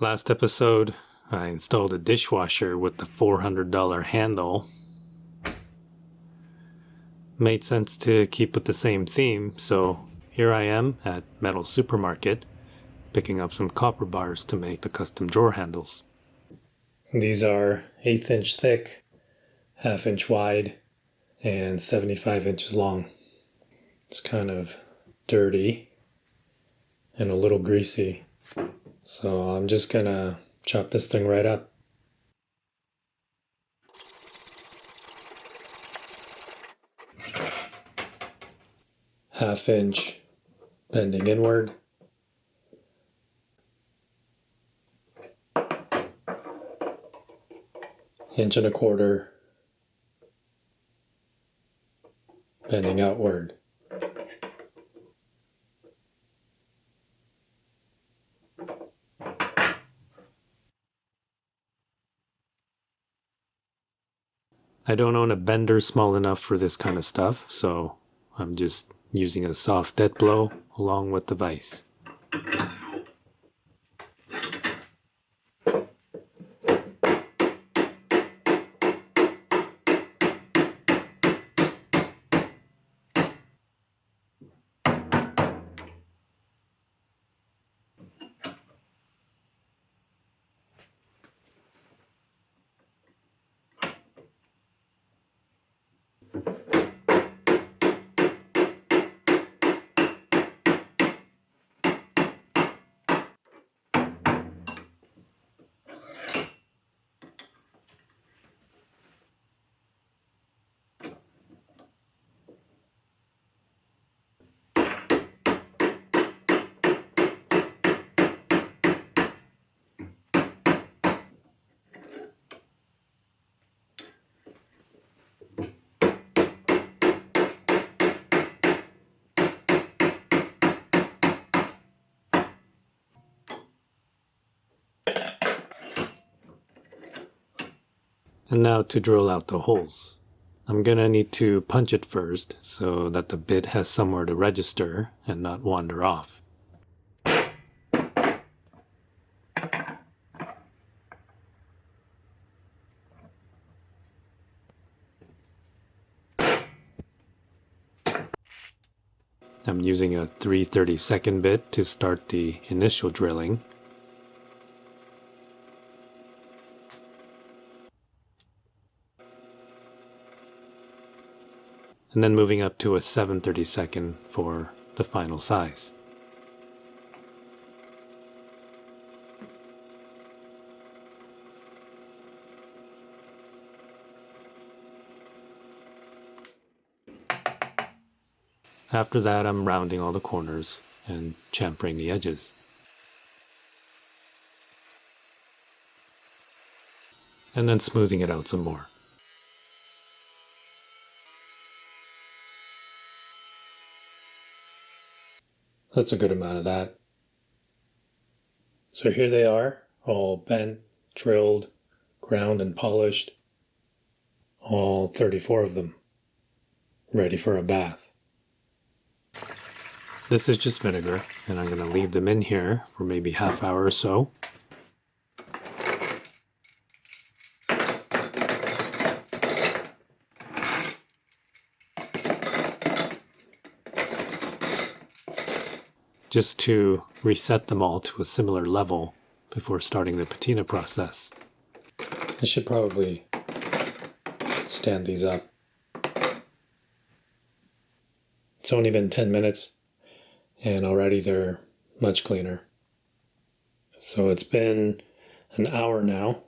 Last episode, I installed a dishwasher with the $400 handle. Made sense to keep with the same theme, so here I am at Metal Supermarket, picking up some copper bars to make the custom drawer handles. These are 1/8 inch thick, 1/2 inch wide, and 75 inches long. It's kind of dirty and a little greasy, so I'm just gonna chop this thing right up. Half-inch bending inward. Inch and a quarter bending outward. I don't own a bender small enough for this kind of stuff, so I'm just using a soft dead blow along with the vise. And now to drill out the holes. I'm gonna need to punch it first so that the bit has somewhere to register and not wander off. I'm using a 3/32 bit to start the initial drilling. And then moving up to a 7/32 for the final size. After that, I'm rounding all the corners and chamfering the edges. And then smoothing it out some more. That's a good amount of that. So here they are, all bent, drilled, ground, and polished. All 34 of them, ready for a bath. This is just vinegar, and I'm going to leave them in here for maybe half hour or so. Just to reset them all to a similar level before starting the patina process. I should probably stand these up. It's only been 10 minutes and already they're much cleaner. So it's been an hour now.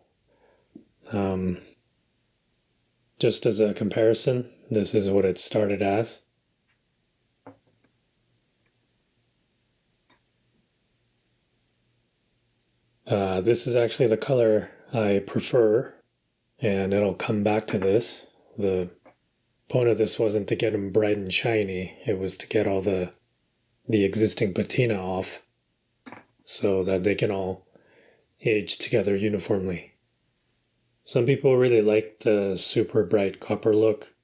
Just as a comparison, this is what it started as. This is actually the color I prefer, and it'll come back to this. The point of this wasn't to get them bright and shiny, it was to get all the existing patina off so that they can all age together uniformly. Some people really like the super bright copper look.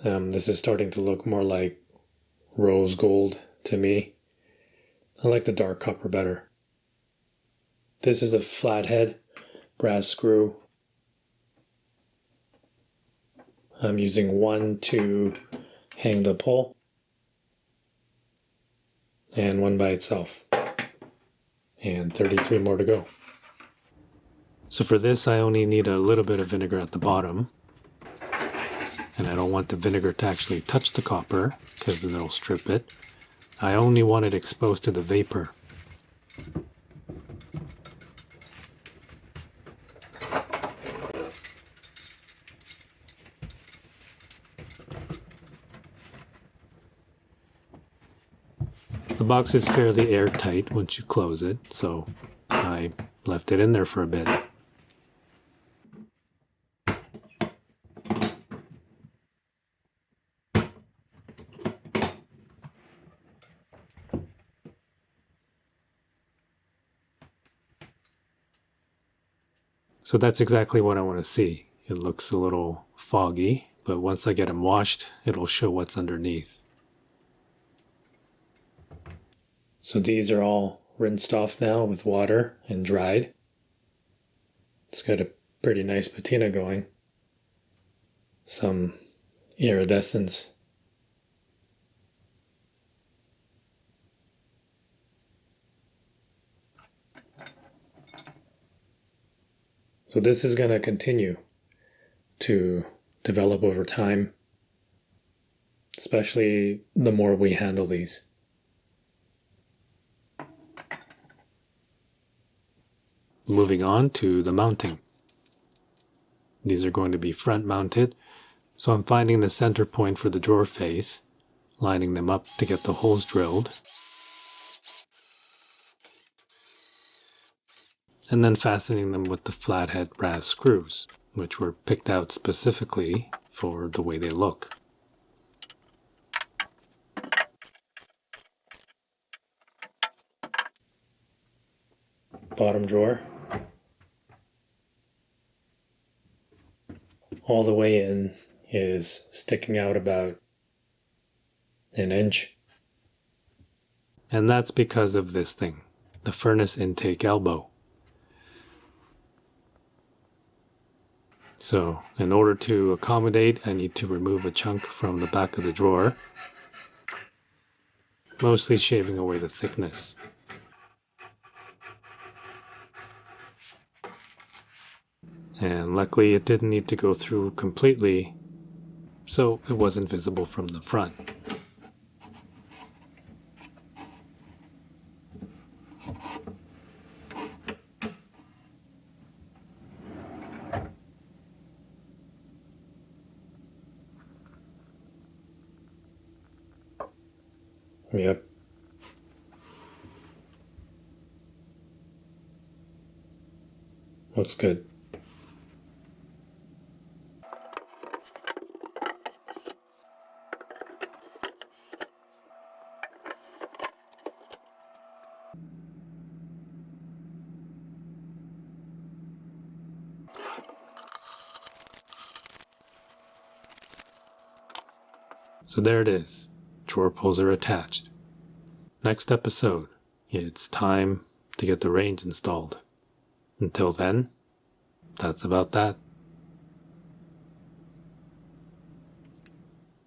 This is starting to look more like rose gold to me. I like the dark copper better. This is a flathead brass screw. I'm using one to hang the pole and one by itself. And 33 more to go. So for this, I only need a little bit of vinegar at the bottom. And I don't want the vinegar to actually touch the copper, because then it'll strip it. I only want it exposed to the vapor. The box is fairly airtight once you close it, so I left it in there for a bit. So that's exactly what I want to see. It looks a little foggy, but once I get them washed, it'll show what's underneath. So these are all rinsed off now with water and dried. It's got a pretty nice patina going. Some iridescence. So this is going to continue to develop over time, especially the more we handle these. Moving on to the mounting. These are going to be front mounted, so I'm finding the center point for the drawer face, lining them up to get the holes drilled, and then fastening them with the flathead brass screws, which were picked out specifically for the way they look. Bottom drawer. All the way in is sticking out about an inch. And that's because of this thing, the furnace intake elbow. So, in order to accommodate, I need to remove a chunk from the back of the drawer, mostly shaving away the thickness. And luckily it didn't need to go through completely, so it wasn't visible from the front. Yep. Looks good. So there it is. Drawer pulls are attached. Next episode, it's time to get the range installed. Until then, that's about that.